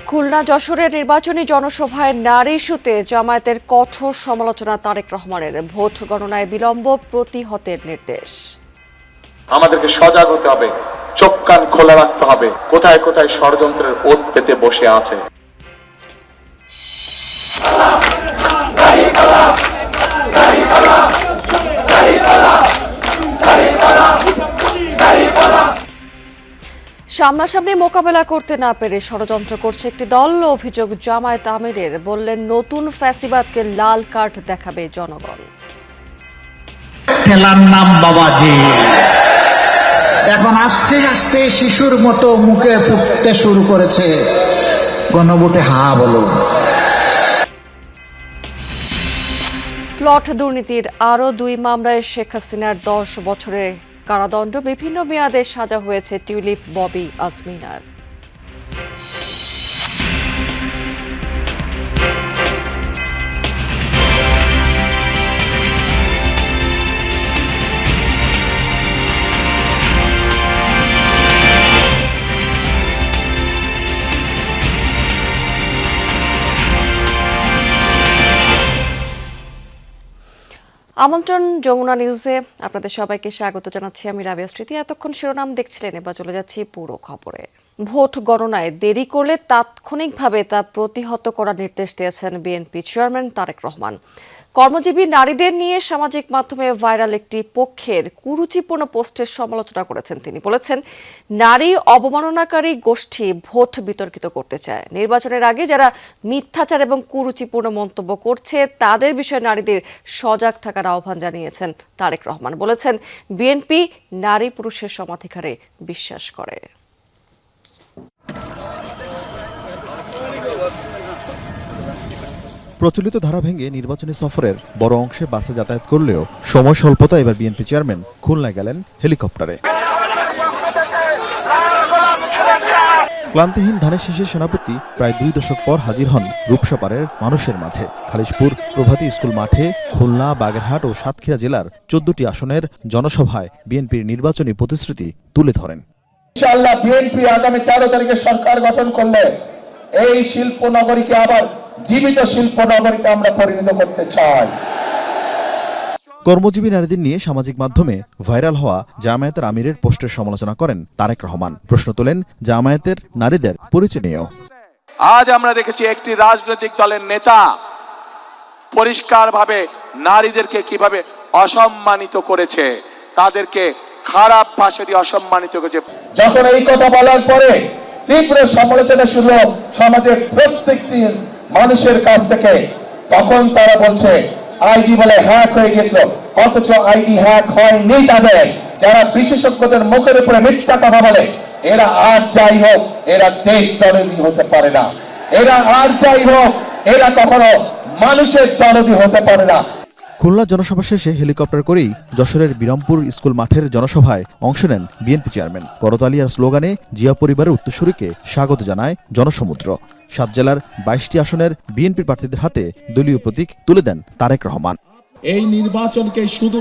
খুলনা যশোরের নির্বাচনী জনসভায় নারী ইস্যুতে জামায়াতের কঠোর সমালোচনা তারেক রহমানের। ভোট গণনায় বিলম্ব প্রতিহতের নির্দেশ। আমাদেরকে সজাগ হতে হবে, চোখ কান খোলা রাখতে হবে, কোথায় কোথায় ষড়যন্ত্রের ওত পেতে বসে আছে। সামনাসামনি মোকাবেলা করতে না পেরে ষড়যন্ত্র করছে একটি দল, অভিযোগ জামায়াত আমিরের। বললেন নতুন ফ্যাসিবাদকে লাল কার্ড দেখাবে জনগণ। খেলার নাম বাবাজি, এখন আস্তে আস্তে শিশুর মতো মুখে ফুটতে শুরু করেছে। গণভোটে হা বলো। প্লট দুর্নীতির আরও 2 মামলায় শেখ হাসিনার 10 বছরের কারাদণ্ড, বিভিন্ন মেয়াদে সাজা হয়েছে টিউলিপ ববি আজমিনার। আমন্ত্রণ যমুনা নিউজে আপনাদের সবাইকে স্বাগত জানাচ্ছি। আমি রাবিয়া স্মৃতি। এতক্ষণ শিরোনাম দেখছিলেন, এবার চলে যাচ্ছি পুরো খবরে। ভোট গণনায় দেরি করলে তাৎক্ষণিকভাবে তা প্রতিহত করার নির্দেশ দিয়েছেন বিএনপি চেয়ারম্যান তারেক রহমান। কর্মজীবী নারীদের নিয়ে সামাজিক মাধ্যমে ভাইরাল একটি পক্ষের কুরুচিপূর্ণ পোস্টের সমালোচনা করেছেন তিনি। বলেছেন, নারী অবমাননাকারী গোষ্ঠী ভোট বিতর্কিত করতে চায়। নির্বাচনের আগে যারা মিথ্যাচার এবং কুরুচিপূর্ণ মন্তব্য করছে তাদের বিষয়ে নারীদের সজাগ থাকার আহ্বান জানিয়েছেন তারেক রহমান। বলেছেন, বিএনপি নারী পুরুষের সমাধিকারে বিশ্বাস করে। প্রচলিত ধারা ভেঙে নির্বাচনী সফরের বড় অংশে বাসে যাতায়াত করলেও সময় স্বল্পতা এবার বিএনপি চেয়ারম্যান খুলনায় গেলেন হেলিকপ্টারে। ক্লান্তিহীন ধানের শীষের সেনাপতি প্রায় 2 দশক পর হাজির হন রূপসাপাড়ের মানুষের মাঝে। খালিশপুর প্রভাতী স্কুল মাঠে খুলনা, বাগেরহাট ও সাতক্ষীরা জেলার 14টি আসনের জনসভায় বিএনপির নির্বাচনী প্রতিশ্রুতি তুলে ধরেন। ইনশাআল্লাহ বিএনপি আগামী 13 তারিখে সরকার গঠন করলে এই শিল্প নগরীকে আবার জীবিত শিল্প নগরীতে আমরা পরিণত করতে চাই। কর্মজীবী নারীদের নিয়ে সামাজিক মাধ্যমে ভাইরাল হওয়া জামায়াতের আমিরের পোস্টের সমালোচনা করেন তারেক রহমান। প্রশ্ন তোলেন, জামায়াতের নারীদের পরিচয় নিয়েও। আজ আমরা দেখেছি একটি রাজনৈতিক দলের নেতা পরিষ্কারভাবে নারীদেরকে কিভাবে অসম্মানিত করেছে, তাদেরকে খারাপ ভাষা দিয়ে অসম্মানিত করেছে। যখন এই কথা বলার পরে তীব্র সমালোচনা শুরু সমাজের প্রত্যেকটি মানুষের কাছ থেকে, তখন তারা বলছে আইডি বলে হ্যাক হয়ে গেছিল, অথচ আইডি হ্যাক হয়নি। তাদের যারা বিশেষজ্ঞদের মুখের উপরে মিথ্যা কথা বলে, এরা আর যাই হোক এরা দেশ দরদি হতে পারে না। এরা আর যাই হোক এরা কখনো মানুষের দরদি হতে পারে না। খুলনা জনসভা শেষে হেলিকপ্টার করেই যশোরের বিরামপুর স্কুল মাঠের জনসভায় অংশ নেন বিএনপি চেয়ারম্যান। করতালিয়ার স্লোগানে জিয়া পরিবারের উত্তরসূরিকে স্বাগত জানায় জনসমুদ্র। 7 জেলার 22টি আসনের বিএনপি প্রার্থীদের হাতে দলীয় প্রতীক তুলে দেন তারেক রহমান। এই নির্বাচনকে শুধু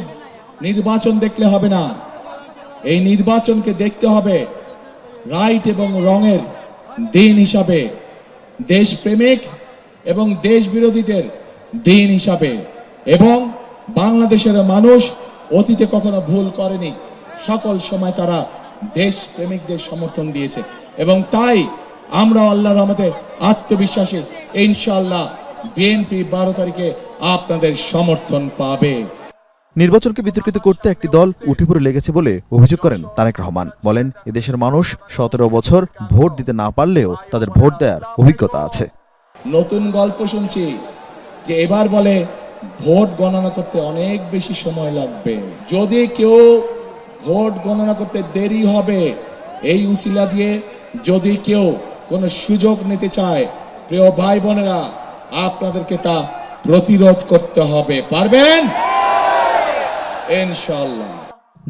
নির্বাচন দেখলে হবে না, এই নির্বাচনকে দেখতে হবে রাইট এবং রঙের দিন হিসাবে, দেশপ্রেমিক এবং দেশ বিরোধীদের দিন হিসাবে। এবং বাংলাদেশের মানুষ অতীতে কখনো ভুল করেনি, সকল সময় তারা দেশ প্রেমিকদের সমর্থন দিয়েছে। এবং তাই আমরা আল্লাহর রহমতে আত্মবিশ্বাসী, ইনশাআল্লাহ বিএনপি 12 তারিখে আপনাদের সমর্থন পাবে। নির্বাচনকে বিতর্কিত করতে একটি দল উঠে পড়ে লেগেছে বলে অভিযোগ করেন তারেক রহমান। বলেন, এদেশের মানুষ 17 বছর ভোট দিতে না পারলেও তাদের ভোট দেওয়ার অভিজ্ঞতা আছে। নতুন গল্প শুনছি যে এবার বলে ভোট গণনা করতে অনেক বেশি সময় লাগবে। যদি কেউ ভোট গণনা করতে দেরি হবে, এই উসিলা দিয়ে যদি কেউ কোনো সুযোগ নিতে চায়, প্রিয় ভাই বোনেরা, আপনাদেরকে তা প্রতিরোধ করতে হবে। পারবেন ইনশাআল্লাহ।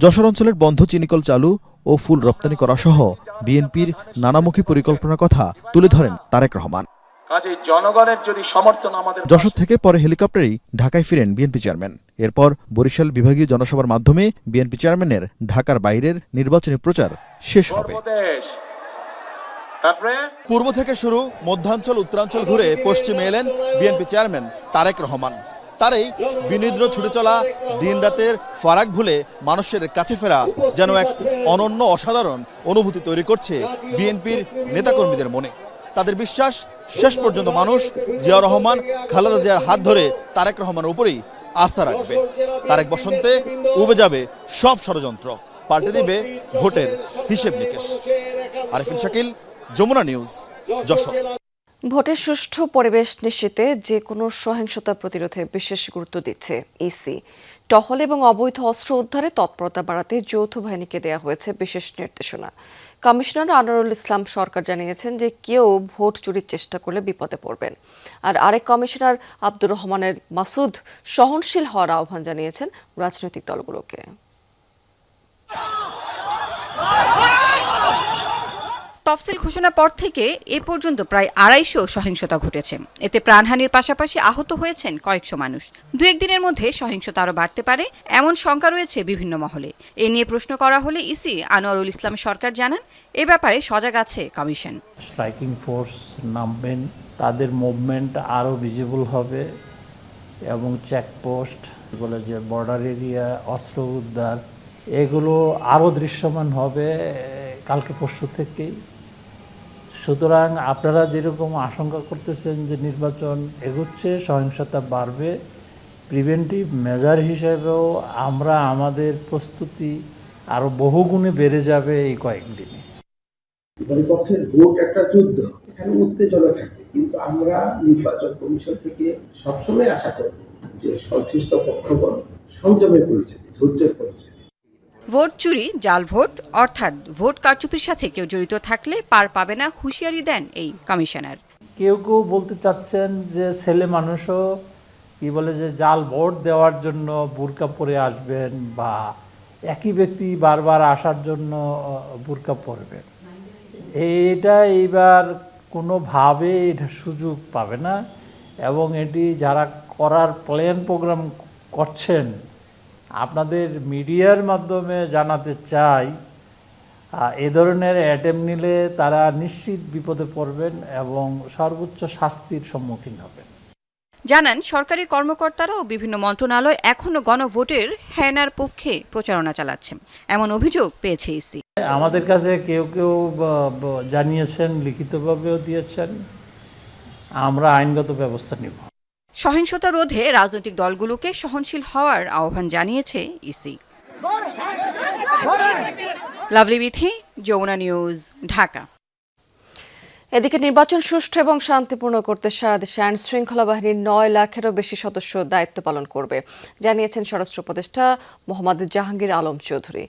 যশোর অঞ্চলের বন্ধ চিনিকল চালু ও ফুল রপ্তানি করা সহ বিএনপির নানামুখী পরিকল্পনার কথা তুলে ধরেন তারেক রহমান। কাজে জনগণের যদি সমর্থন আমাদের যশোর থেকে পরে হেলিকপ্টারেই ঢাকায় ফিরেন বিএনপি চেয়ারম্যান। এরপর বরিশাল বিভাগীয় জনসভার মাধ্যমে বিএনপি চেয়ারম্যানের ঢাকার বাইরের নির্বাচনী প্রচার শেষ হবে। সর্বদেশ তারপরে পূর্ব থেকে শুরু মধ্যাঞ্চল উত্তরাঞ্চল ঘুরে পশ্চিমে এলেন বিএনপি চেয়ারম্যান তারেক রহমান। তার এই বিনিদ্র ছুটে চলা দিন রাতের ফারাক ভুলে মানুষের কাছে ফেরা যেন এক অনন্য অসাধারণ অনুভূতি তৈরি করছে বিএনপির নেতাকর্মীদের মনে। তাদের বিশ্বাস, শেষ পর্যন্ত মানুষ জিয়াউর রহমান, খালেদা জিয়ার হাত ধরে তারেক রহমানের উপরেই আস্থা রাখবে। তারেক বসন্তে উবে যাবে সব ষড়যন্ত্র, পাল্টে দিবে ভোটের হিসেব নিকেশ। আরিফিন শাকিল, যমুনা নিউজ, যশোর। ভোটের সুষ্ঠু পরিবেশ নিশ্চিতে যে কোনো সহিংসতা প্রতিরোধে বিশেষ গুরুত্ব দিচ্ছে ইসি। টহল এবং অবৈধ অস্ত্র উদ্ধারে তৎপরতা বাড়াতে যৌথ বাহিনীকে দেওয়া হয়েছে বিশেষ নির্দেশনা। কমিশনার আনোয়ারুল ইসলাম সরকার জানিয়েছেন যে কেউ ভোট চুরির চেষ্টা করলে বিপদে পড়বেন। আর আরেক কমিশনার আব্দুর রহমানের মাসুদ সহনশীল হওয়ার আহ্বান জানিয়েছেন রাজনৈতিক দলগুলোকে। তফসিল ঘোষণার পর থেকে এ পর্যন্ত প্রায় 250 সহিংসতা ঘটেছে। এতে প্রাণহানির পাশাপাশি আহত হয়েছেন কয়েকশো মানুষ। দু একদিনের মধ্যে সহিংসতা আরও বাড়তে পারে এমন শঙ্কা রয়েছে বিভিন্ন মহলে। এ নিয়ে প্রশ্ন করা হলে ইসি আনোয়ারুল ইসলাম সরকার জানান, এ ব্যাপারে সজাগ আছে কমিশন। স্ট্রাইকিং ফোর্স নামবেন, তাদের মুভমেন্ট আরও ভিজিবল হবে এবং চেকপোস্ট বলে যে বর্ডার এরিয়া, অস্ত্র উদ্ধার, এগুলো আরও দৃশ্যমান হবে কালকে পরশু থেকেই। সুতরাং আপনারা যেরকম আশঙ্কা করতেছেন যে নির্বাচন এগোচ্ছে, সহিংসতা বাড়বে, প্রিভেন্টিভ মেজার হিসেবেও আমরা আমাদের প্রস্তুতি আরও বহুগুণে বেড়ে যাবে এই কয়েকদিনে। বিপক্ষের ভোট একটা যুদ্ধ, এখানে উত্তেজনা থাকবে, কিন্তু আমরা নির্বাচন কমিশন থেকে সবসময় আশা করব যে সংশ্লিষ্ট পক্ষগণ সংযমের পরিচয়, ধৈর্যের পরিচয়। ভোট চুরি, জাল ভোট অর্থাৎ ভোট কারচুপির সাথে কেউ জড়িত থাকলে পার পাবে না হুঁশিয়ারি দেন এই কমিশনার। কেউ কেউ বলতে চাচ্ছেন যে ছেলে মানুষও কি বলে যে জাল ভোট দেওয়ার জন্য বুরকা পরে আসবেন বা একই ব্যক্তি বারবার আসার জন্য বুরকা পরবেন। এটা এইবার কোনোভাবে এটা সুযোগ পাবে না এবং এটি যারা করার প্ল্যান প্রোগ্রাম করছেন আপনাদের মিডিয়ার মাধ্যমে জানাতে চাই, এ ধরনের অ্যাটেম্প নিলে তারা নিশ্চিত বিপদে পড়বেন এবং সর্বোচ্চ শাস্তির সম্মুখীন হবেন। জানান, সরকারি কর্মকর্তারা ও বিভিন্ন মন্ত্রণালয় এখনো গণভোটের হেনার পক্ষে প্রচারণা চালাচ্ছে এমন অভিযোগ পেয়েছে ইসি। আমাদের কাছে কেউ কেউ জানিয়েছেন, লিখিতভাবেও দিয়েছেন, আমরা আইনগত ব্যবস্থা নেব। সহিংসতা রোধে রাজনৈতিক দলগুলোকে সহনশীল হওয়ার আহ্বান জানিয়েছে ইসি। লাভলি বিথি, যমুনা নিউজ, ঢাকা। এদিকে নির্বাচন সুষ্ঠু এবং শান্তিপূর্ণ করতে সারা দেশে আইন শৃঙ্খলা বাহিনীর 9 লাখেরও বেশি সদস্য দায়িত্ব পালন করবে, জানিয়েছেন স্বরাষ্ট্র উপদেষ্টা মোহাম্মদ জাহাঙ্গীর আলম চৌধুরী।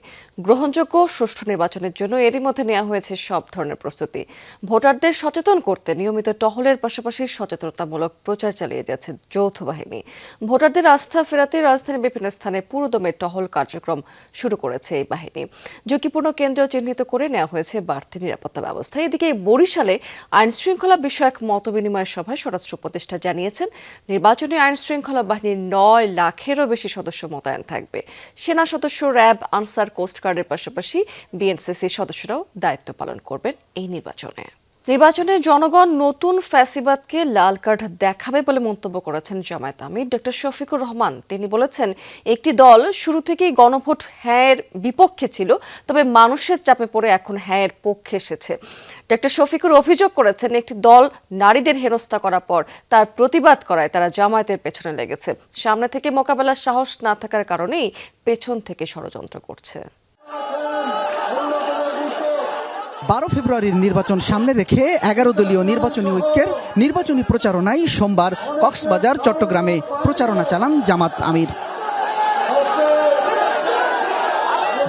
গ্রহণযোগ্য সুষ্ঠু নির্বাচনের জন্য এরই মধ্যে নেওয়া হয়েছে সব ধরনের প্রস্তুতি। ভোটারদের সচেতন করতে নিয়মিত টহলের পাশাপাশি সচেতনতামূলক প্রচার চালিয়ে যাচ্ছে যৌথ বাহিনী। ভোটারদের আস্থা ফেরাতে রাজধানীর বিভিন্ন স্থানে পুরোদমে টহল কার্যক্রম শুরু করেছে এই বাহিনী। ঝুঁকিপূর্ণ কেন্দ্র চিহ্নিত করে নেওয়া হয়েছে বাড়তি নিরাপত্তা ব্যবস্থা। এদিকে বরিশালে আইন শৃঙ্খলা বিষয়ক মতবিনিময় সভায় স্বরাষ্ট্র উপদেষ্টা জানিয়েছেন, নির্বাচনী আইন শৃঙ্খলা বাহিনীর 9 লাখেরও বেশি সদস্য মোতায়েন থাকবে। সেনা সদস্য, র্যাব, আনসার, কোস্টগার্ডের পাশাপাশি বিএনসিসির সদস্যরাও দায়িত্ব পালন করবেন এই নির্বাচনে জনগণ নতুন ফ্যাসিবাদকে লাল কার্ড দেখাবে বলে মন্তব্য করেছেন জামায়াত আমির ডক্টর শফিকুর রহমান। তিনি বলেছেন, একটি দল শুরু থেকেই গণভোট হ্যাঁয়ের বিপক্ষে ছিল, তবে মানুষের চাপে পড়ে এখন হ্যাঁয়ের পক্ষে এসেছে। ডক্টর শফিকুর অভিযোগ করেছেন, একটি দল নারীদের হেনস্থা করার পর তার প্রতিবাদ করায় তারা জামায়াতের পেছনে লেগেছে। সামনে থেকে মোকাবেলার সাহস না থাকার কারণেই পেছন থেকে ষড়যন্ত্র করছে। 12 ফেব্রুয়ারির নির্বাচন সামনে রেখে 11 দলীয় নির্বাচনী ঐক্যের নির্বাচনী প্রচারণায় সোমবার কক্সবাজার, চট্টগ্রামে প্রচারণা চালান জামাত আমির।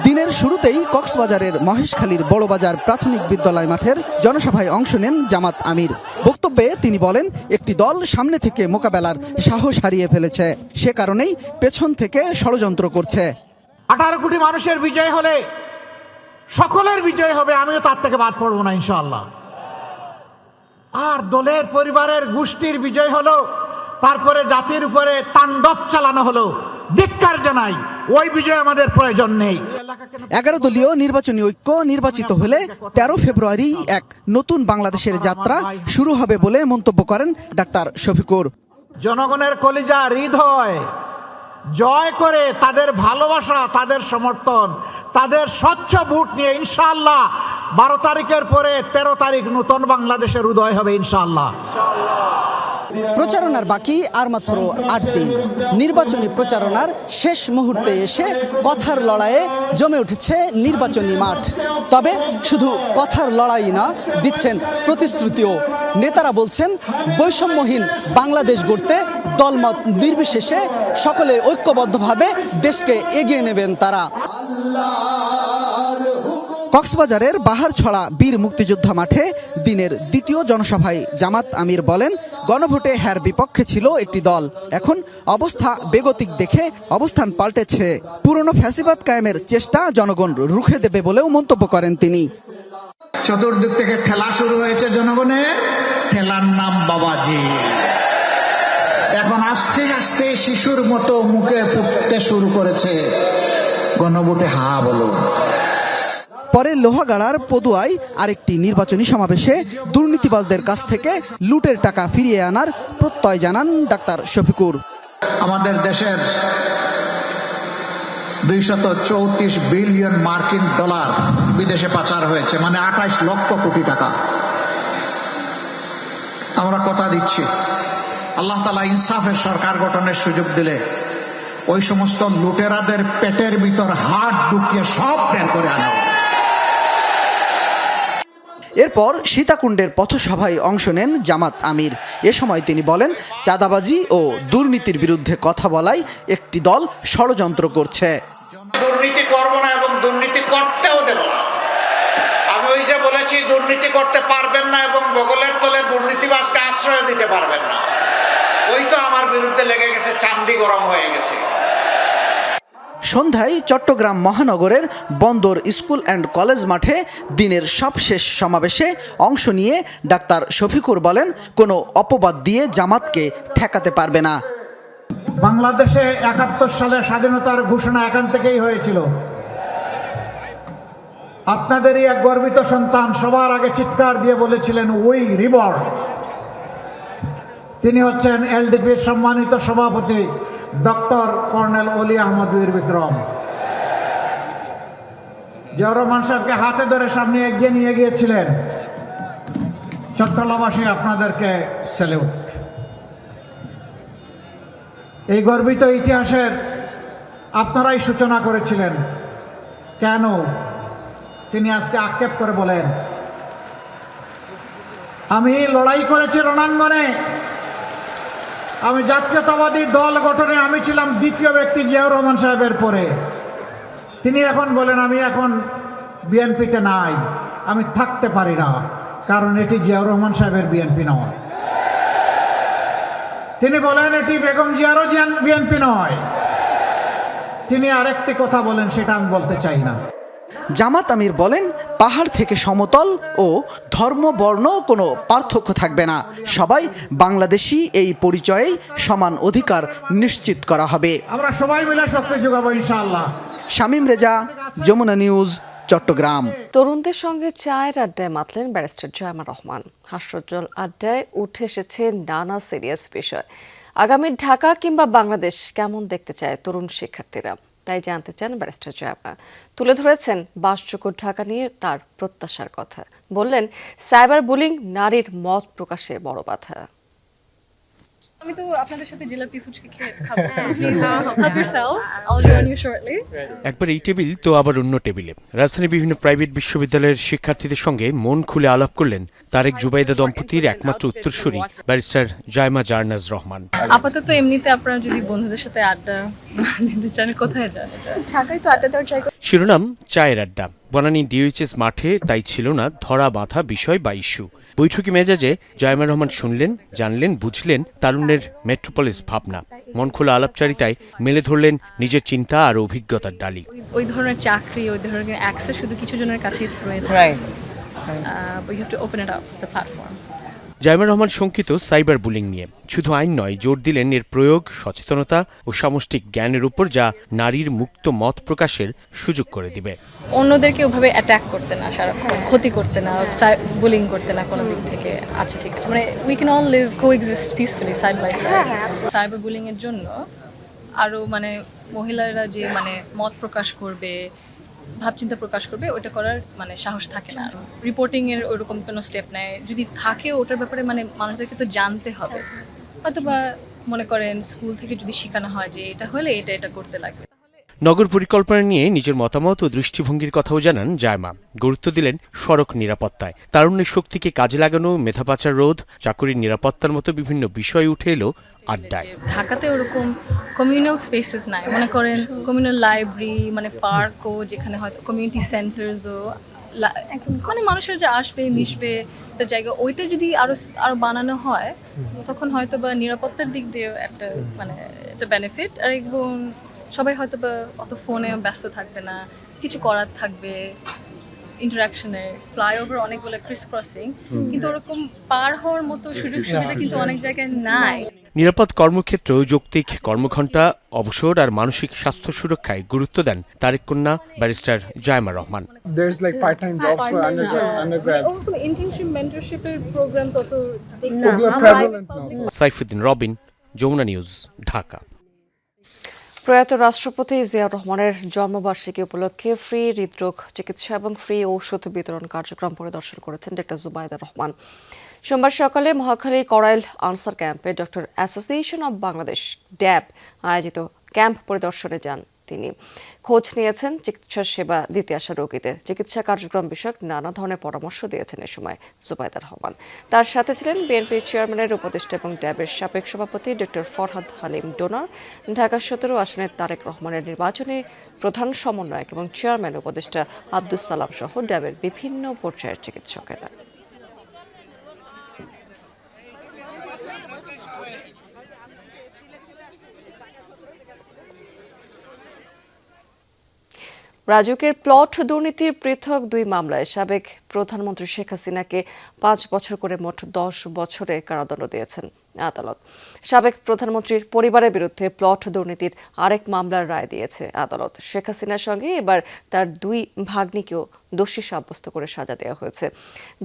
দিনের শুরুতেই কক্সবাজারের মহেশখালীর বড়বাজার প্রাথমিক বিদ্যালয় মাঠের জনসভায় অংশ নেন জামাত আমির। বক্তব্যে তিনি বলেন, একটি দল সামনে থেকে মোকাবেলার সাহস হারিয়ে ফেলেছে, সে কারণেই পেছন থেকে ষড়যন্ত্র করছে। 18 কোটি মানুষের বিজয় হলে সকলের বিজয় হবে, আমিও তার থেকে বাদ পড়বো না ইনশাআল্লাহ। আর দলের পরিবারের গোষ্ঠীর বিজয় হলো, তারপরে জাতির উপরে তাণ্ডব চালানো হলো। ধিক্কার জানাই, ওই বিজয় আমাদের প্রয়োজন নেই। 11 দলীয় নির্বাচনী ঐক্য নির্বাচিত হলে 13 ফেব্রুয়ারি এক নতুন বাংলাদেশের যাত্রা শুরু হবে বলে মন্তব্য করেন ডাক্তার শফিকুর। জনগণের কলিজা হৃদয় জয় করে তাদের ভালোবাসা, তাদের সমর্থন, তাদের স্বচ্ছ ভোট নিয়ে ইনশাআল্লাহ 12 তারিখের পরে 13 তারিখ নতুন বাংলাদেশের উদয় হবে ইনশাআল্লাহ। প্রচারণার বাকি আর মাত্র 8 দিন। নির্বাচনী প্রচারণার শেষ মুহূর্তে এসে কথার লড়াইয়ে জমে উঠেছে নির্বাচনী মাঠ। তবে শুধু কথার লড়াই না, দিচ্ছেন প্রতিশ্রুতিও। নেতারা বলছেন বৈষম্যহীন বাংলাদেশ গড়তে দলমত নির্বিশেষে সকলে ঐক্যবদ্ধভাবে দেশকে এগিয়ে নেবেন তারা। কক্সবাজারের বাহারছড়া বীর মুক্তিযোদ্ধা মাঠে দিনের দ্বিতীয় জনসভায় জামাত আমির বলেন, গণভোটে হ্যার বিপক্ষে ছিল একটি দল, এখন অবস্থা বেগতিক দেখে অবস্থান পাল্টেছে। পুরনো ফ্যাসিবাদ কায়েমের চেষ্টা জনগণ রুখে দেবে বলেও মন্তব্য করেন তিনি। চতুর্দিক থেকে ঠেলা শুরু হয়েছে জনগণের, ঠেলার নাম বাবাজি। এখন আস্তে আস্তে শিশুর মতো মুখে ফুটতে শুরু করেছে, গণভোটে হা বলো। পরে লোহাগাড়ার পদুয়ায় আরেকটি নির্বাচনী সমাবেশে দুর্নীতিবাজদের কাছ থেকে লুটের টাকা ফিরিয়ে আনার প্রত্যয় জানান ডাক্তার শফিকুর। আমাদের দেশের 234 বিলিয়ন মার্কিন ডলার বিদেশে পাচার হয়েছে, মানে 28 লক্ষ কোটি টাকা। আমরা কথা দিচ্ছি, আল্লাহ তাআলা ইনসাফের সরকার গঠনের সুযোগ দিলে ওই সমস্ত লুটেরাদের পেটের ভিতর হাত ঢুকিয়ে সব বের করে আনা। এরপর সীতাকুণ্ডের পথসভায় অংশ নেন জামাত আমির। এ সময় তিনি বলেন, চাঁদাবাজি ও দুর্নীতির বিরুদ্ধে কথা বলাই একটি দল ষড়যন্ত্র করছে। দুর্নীতি করব না এবং দুর্নীতি করতেও দেব না। আমি ওই যে বলেছি দুর্নীতি করতে পারবেন না এবং বগলের তলে দুর্নীতিবাজকে আশ্রয় দিতে পারবেন না, ওই তো আমার বিরুদ্ধে লেগে গেছে, চান্দি গরম হয়ে গেছে। সন্ধ্যায় চট্টগ্রাম মহানগরের বন্দর স্কুল অ্যান্ড কলেজ মাঠে দিনের সবশেষ সমাবেশে অংশ নিয়ে ডাক্তার শফিকুর বলেন, কোনো অপবাদ দিয়ে জামাতকে ঠেকাতে পারবে না। বাংলাদেশে 71 সালে স্বাধীনতার ঘোষণা এখান থেকেই হয়েছিল। আপনাদেরই এক গর্বিত সন্তান সবার আগে চিৎকার দিয়ে বলেছিলেন উই রিবর্ন। তিনি হচ্ছেন এলডিপির সম্মানিত সভাপতি ডক্টর কর্নেল অলি আহমদ বীর বিক্রম। জিয়াউর রহমান সাহেবকে হাতে ধরে সামনে এগিয়ে নিয়ে গিয়েছিলেন। চট্টলাবাসী আপনাদেরকে স্যালুট। এই গর্বিত ইতিহাসের আপনারাই সূচনা করেছিলেন। কেন? তিনি আজকে আক্ষেপ করে বলেন, আমি লড়াই করেছি রণাঙ্গনে, আমি জাতীয়তাবাদী দল গঠনে আমি ছিলাম দ্বিতীয় ব্যক্তি জিয়াউর রহমান সাহেবের পরে। তিনি এখন বলেন আমি এখন বিএনপিতে নাই, আমি থাকতে পারি না, কারণ এটি জিয়াউর রহমান সাহেবের বিএনপি নয়। তিনি বলেন এটি বেগম জিয়ারও বিএনপি নয়। তিনি আরেকটি কথা বলেন, সেটা আমি বলতে চাই না। জামাত আমির বলেন, পাহাড় থেকে সমতল ও ধর্ম বর্ণ কোনো পার্থক্য থাকবে না, সবাই বাংলাদেশি, এই পরিচয়েই সমান অধিকার নিশ্চিত করা হবে। আমরা সবাই মিলে শক্তি যোগাবো ইনশাআল্লাহ। শামীম রেজা, যমুনা নিউজ, চট্টগ্রাম। তরুণদের সঙ্গে চায়ের আড্ডায় মাতলেন ব্যারিস্টার জয়মা রহমান। হাস্যোজ্জ্বল আড্ডায় উঠে এসেছে নানা সিরিয়াস বিষয়। আগামী ঢাকা কিংবা বাংলাদেশ কেমন দেখতে চায় তরুণ শিক্ষার্থীরা, তাই জানতে চান ব্যারিস্টার জয়মা। তুলে ধরেছেন বাসযোগ্য ঢাকা নিয়ে তার প্রত্যাশার কথা। বললেন, সাইবার বুলিং নারীর মত প্রকাশে বড় বাধা। আমি তো আপনাদের সাথে জিলাপি ফুচকা খেয়ে খাবো, so please help yourselves, I'll join you shortly. একবার এই টেবিল তো আবার অন্য টেবিলে রাজধানীর বিভিন্ন প্রাইভেট বিশ্ববিদ্যালয়ের শিক্ষার্থীদের সঙ্গে মন খুলে আলাপ করলেন তারেক জুবাইদা দম্পতির একমাত্র উত্তরসূরি ব্যারিস্টার জয়মা জার্নাজ রহমান। আপাতত এমনিতে আপনারা যদি বন্ধুদের সাথে আড্ডা দিতে চান, কোথায় যান? ঢাকায় তো আড্ডা দেওয়ার জায়গা। শিরোনাম চায়ের আড্ডা। বনানী ডিওএইচএস মাঠে, তাই ছিল না ধরা বাঁধা বিষয় বা ইস্যু। বৈঠকি মেজাজে জয়মা রহমান শুনলেন, জানলেন, বুঝলেন তারুণ্যের মেট্রোপলিস ভাবনা। মন খোলা আলাপচারিতায় মেলে ধরলেন নিজের চিন্তা আর অভিজ্ঞতার ডালি। ওই ধরনের চাকরি, ওই ধরনের অ্যাক্সেস শুধু কিছু জনের কাছেই রয়েছে। We have to open it up, the platform. Zaima Rahman শঙ্কিত সাইবার বুলিং নিয়ে। শুধু আইন নয়, জোর দিলেন এর প্রয়োগ, সচেতনতা ও সামষ্টিক জ্ঞানের উপর, যা নারীর মুক্ত মত প্রকাশের সুযোগ করে দিবে। অন্যদেরকে ওভাবে অ্যাটাক করতে না, ক্ষতি করতে না, বুলিং করতে না কোনো দিক থেকে। আচ্ছা ঠিক আছে, মানে we can all live coexist peacefully side by side. Cyber bullying এর জন্য আরো মানে মহিলারা যে মানে মত প্রকাশ করবে, ভাবচিন্তা প্রকাশ করবে, ওটা করার মানে সাহস থাকে না। রিপোর্টিং এর ওরকম কোনো স্টেপ নেয়, যদি থাকে ওটার ব্যাপারে মানে মানুষদেরকে তো জানতে হবে। অথবা মনে করেন স্কুল থেকে যদি শেখানো হয় যে এটা হলে এটা করতে লাগবে। নগর পরিকল্পনা নিয়ে নিজের মতামত ও দৃষ্টিভঙ্গির কথাও জানান জাইমা। গুরুত্ব দিলেন সড়ক নিরাপত্তায়। তারুণ্যের শক্তিকে কাজে লাগানো, মেধা পাচার রোধ, চাকুরির নিরাপত্তার মতো বিভিন্ন বিষয় উঠে এলো আড্ডায়। ঢাকাতে ওরকম কমিউনাল স্পেসেস নাই, মনে করেন কমিউনাল লাইব্রেরি, মানে পার্কও, যেখানে হয়তো কমিউনিটি সেন্টারসও, মানে মানুষের যে আসবে মিশবে একটা জায়গা, ওইটা যদি আরো বানানো হয় তখন হয়তো বা নিরাপত্তার দিক দিয়ে একটা মানে একটা বেনিফিট। আর এবং সবাই হয়তো বা অত ফোনে ব্যস্ত থাকবে না, কিছু করার থাকবে ইন্টারাকশনে। ফ্লাইওভার অনেকগুলো ক্রিস ক্রসিং, কিন্তু ওরকম পার হওয়ার মতো সুযোগ সুবিধা কিন্তু অনেক জায়গায় নাই। নিরাপদ কর্মক্ষেত্র, যৌক্তিক কর্মঘণ্টা, অবসর আর মানসিক স্বাস্থ্য সুরক্ষায় গুরুত্ব দেন তারেক কন্যা barrister Zaima Rahman. There's like part-time jobs for undergrads. Also internship, mentorship programs also prevalent now. Saifuddin Robin, Jamuna news, Dhaka. প্রয়াত রাষ্ট্রপতি জিয়াউর রহমানের জন্মবার্ষিকী উপলক্ষে ফ্রি হৃদরোগ চিকিৎসা এবং ফ্রি ঔষধ বিতরণ কার্যক্রম পরিদর্শন করেছেন ডক্টর জুবাইদা রহমান। সোমবার সকালে মহাখালী করাইল আনসার ক্যাম্পে ডক্টর অ্যাসোসিয়েশন অব বাংলাদেশ ড্যাব আয়োজিত ক্যাম্প পরিদর্শনে যান তিনি। খোঁজ নিয়েছেন চিকিৎসা সেবা দিতে আসা রোগীদের। চিকিৎসা কার্যক্রম বিষয়ক নানা ধরনের পরামর্শ দিয়েছেন এ সময় জুবাইদা রহমান। তার সাথে ছিলেন বিএনপি চেয়ারম্যানের উপদেষ্টা এবং ড্যাবের সাবেক সভাপতি ডক্টর ফরহাদ হালিম ডোনার, ঢাকা 17 আসনের তারেক রহমানের নির্বাচনী প্রধান সমন্বয়ক এবং চেয়ারম্যান উপদেষ্টা আব্দুস সালাম সহ ড্যাবের বিভিন্ন পর্যায়ের চিকিৎসকেরা। রাজুকের প্লট দুর্নীতির পৃথক 2 মামলায় সাবেক প্রধানমন্ত্রী শেখ হাসিনাকে 5 বছর করে মোট 10 বছরের কারাদণ্ড দিয়েছেন আদালত। সাবেক প্রধানমন্ত্রীর পরিবারের বিরুদ্ধে প্লট দুর্নীতির আরেক মামলার রায় দিয়েছে আদালত। শেখ হাসিনার সঙ্গে এবার তার 2 ভাগ্নিকেও দোষী সাব্যস্ত করে সাজা দেওয়া হয়েছে।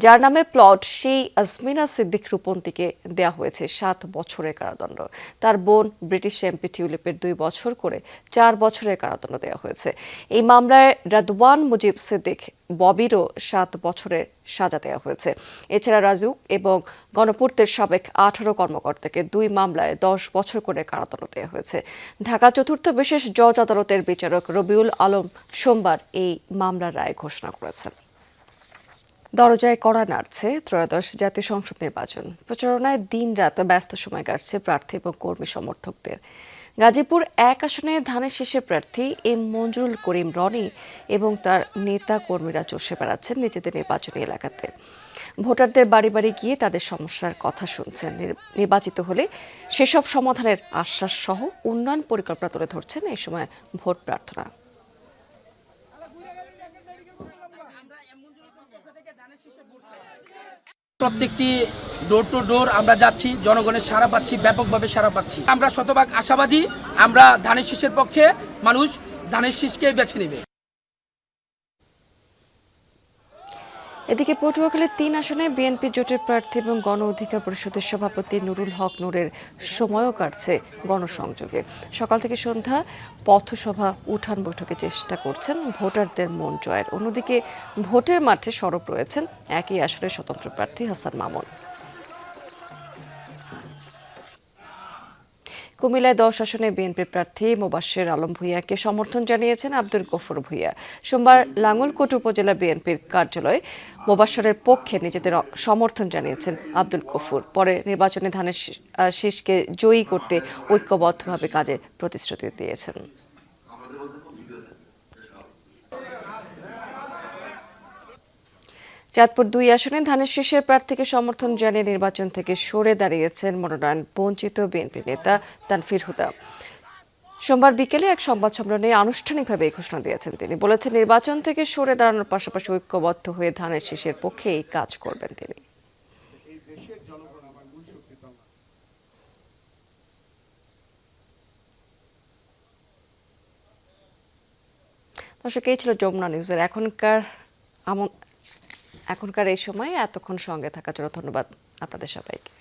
যার নামে প্লট, সেই আসমিনা সিদ্দিক রূপন্তীকে দেওয়া হয়েছে 7 বছরের কারাদণ্ড। তার বোন ব্রিটিশ এমপি টিউলিপের 2 বছর করে 4 বছরের কারাদণ্ড দেওয়া হয়েছে। এই মামলায় রাদওয়ান মুজিব সিদ্দিক ববিরও 7 বছরের সাজা দেওয়া হয়েছে। এছাড়া রাজু এবং গণপূর্তের সাবেক 18 কর্মকর্তাকে 2 মামলায় 10 বছর করে কারাদণ্ড দেওয়া হয়েছে। ঢাকা 4th বিশেষ জজ আদালতের বিচারক রবিউল আলম সোমবার এই মামলার রায় ঘোষণা করেছেন। দরজায় কড়া নাড়ছে ত্রয়োদশ জাতীয় সংসদ নির্বাচন। প্রচারণায় দিন-রাত ব্যস্ত সময় কাটছে প্রার্থী এবং কর্মী সমর্থকদের। গাজীপুর 1 আসনে ধানের শীষের প্রার্থী এম মঞ্জুরুল করিম রনি এবং তার নেতা কর্মীরা চষে বেড়াচ্ছেন নিজেদের নির্বাচনী এলাকাতে। ভোটারদের বাড়ি বাড়ি গিয়ে তাদের সমস্যার কথা শুনছেন। নির্বাচিত হলে সেসব সমাধানের আশ্বাস সহ উন্নয়ন পরিকল্পনা তুলে ধরছেন এই সময় ভোট প্রার্থনা। প্রত্যেকটি ডোর টু ডোর আমরা যাচ্ছি, জনগণের সাড়া পাচ্ছি, ব্যাপকভাবে সাড়া পাচ্ছি। আমরা শতভাগ আশাবাদী, আমরা ধানের শীষের পক্ষে, মানুষ ধানের শীষকে বেছে নেবে। এদিকে পটুয়াখালীর 3 আসনে বিএনপি জোটের প্রার্থী এবং গণ অধিকার পরিষদের সভাপতি নুরুল হক নূরের সময়ও কাটছে গণসংযোগে। সকাল থেকে সন্ধ্যা পথসভা, উঠান বৈঠকে চেষ্টা করছেন ভোটারদের মন জয়ের। অন্যদিকে ভোটের মাঠে সরব রয়েছেন একই আসনের স্বতন্ত্র প্রার্থী হাসান মামুন। কুমিল্লায় 10 আসনে বিএনপি প্রার্থী মোবাশ্বের আলম ভূঁইয়াকে সমর্থন জানিয়েছেন আব্দুল গফুর ভূঁইয়া। সোমবার লাঙ্গলকোট উপজেলা বিএনপির কার্যালয়ে মোবাশ্বেরের পক্ষে নিজেদের সমর্থন জানিয়েছেন আব্দুল গফুর। পরে নির্বাচনে ধানের শীষকে জয়ী করতে ঐক্যবদ্ধভাবে কাজের প্রতিশ্রুতি দিয়েছেন। চাঁদপুর 2 আসনে ধানের শীষের প্রার্থীকে সমর্থন জানিয়ে নির্বাচন থেকে সরে দাঁড়িয়েছেন মনোনয়ন বঞ্চিত বিএনপি নেতা তানফির হুদা। সোমবার বিকেলে এক সংবাদ সম্মেলনে আনুষ্ঠানিকভাবে এই ঘোষণা দিয়েছেন তিনি। বলেছেন নির্বাচন থেকে সরে দাঁড়ানোর পাশাপাশি ঐক্যবদ্ধ হয়ে ধানের শীষের পক্ষেই কাজ করবেন তিনি। দর্শক, এই ছিল যমুনা নিউজের এখনকার এই সময়ে এতক্ষণ সঙ্গে থাকার জন্য ধন্যবাদ আপনাদের সবাইকে।